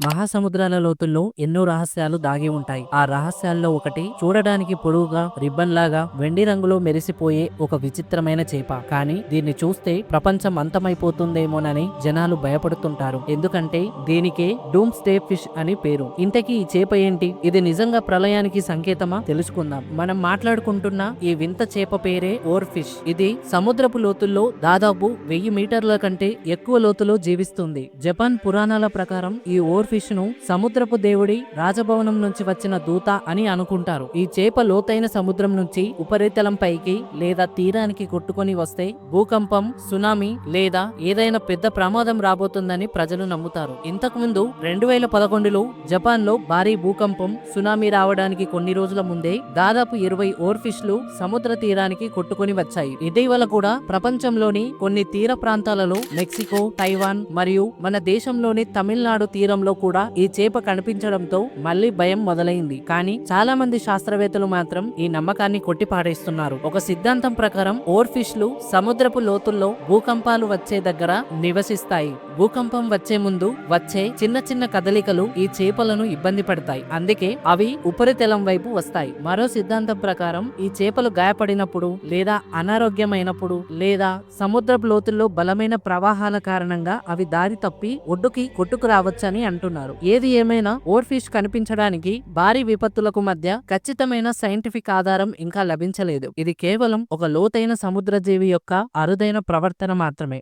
మహాసముద్రాల లోతుల్లో ఎన్నో రహస్యాలు దాగి ఉంటాయి. ఆ రహస్యాల్లో ఒకటి చూడడానికి పొడవుగా రిబ్బన్ లాగా వెండి రంగులో మెరిసిపోయే ఒక విచిత్రమైన చేప. కానీ దీన్ని చూస్తే ప్రపంచం అంతమైపోతుందేమోనని జనాలు భయపడుతుంటారు. ఎందుకంటే దీనికే డూమ్ స్టే ఫిష్ అని పేరు. ఇంతకీ ఈ చేప ఏంటి? ఇది నిజంగా ప్రళయానికి సంకేతమా? తెలుసుకుందాం. మనం మాట్లాడుకుంటున్న ఈ వింత చేప పేరే ఓర్ ఫిష్. ఇది సముద్రపు లోతుల్లో దాదాపు 1000 మీటర్ల కంటే ఎక్కువ లోతులో జీవిస్తుంది. జపాన్ పురాణాల ప్రకారం ఈ ఓర్ ఫిష్ ను సముద్రపు దేవుడి రాజభవనం నుంచి వచ్చిన దూత అని అనుకుంటారు. ఈ చేప లోతైన సముద్రం నుంచి ఉపరితలం పైకి లేదా తీరానికి కొట్టుకొని వస్తే భూకంపం, సునామీ లేదా ఏదైనా పెద్ద ప్రమాదం రాబోతుందని ప్రజలు నమ్ముతారు. ఇంతకుముందు 2011లో జపాన్ లో భారీ భూకంపం, సునామీ రావడానికి కొన్ని రోజుల ముందే దాదాపు 20 ఓర్ ఫిష్ లు సముద్ర తీరానికి కొట్టుకొని వచ్చాయి. ఇటీవల కూడా ప్రపంచంలోని కొన్ని తీర ప్రాంతాలలో మెక్సికో, తైవాన్ మరియు మన దేశంలోని తమిళనాడు తీరంలో కూడా ఈ చేప కనిపించడంతో మళ్లీ భయం మొదలైంది. కానీ చాలా మంది శాస్త్రవేత్తలు మాత్రం ఈ నమ్మకాన్ని కొట్టిపాడేస్తున్నారు. ఒక సిద్ధాంతం ప్రకారం ఓర్ ఫిష్ లు సముద్రపు లోతుల్లో భూకంపాలు వచ్చే దగ్గర నివసిస్తాయి. భూకంపం వచ్చే ముందు వచ్చే చిన్న చిన్న కదలికలు ఈ చేపలను ఇబ్బంది పడతాయి. అందుకే అవి ఉపరితలం వైపు వస్తాయి. మరో సిద్ధాంతం ప్రకారం ఈ చేపలు గాయపడినప్పుడు లేదా అనారోగ్యమైనప్పుడు లేదా సముద్రపు లోతుల్లో బలమైన ప్రవాహాల కారణంగా అవి దారి తప్పి ఒడ్డుకి కొట్టుకు రావచ్చని అంటున్నారు. ఏది ఏమైనా ఓర్ ఫిష్ కనిపించడానికి భారీ విపత్తులకు మధ్య ఖచ్చితమైన సైంటిఫిక్ ఆధారం ఇంకా లభించలేదు. ఇది కేవలం ఒక లోతైన సముద్ర జీవి యొక్క అరుదైన ప్రవర్తన మాత్రమే.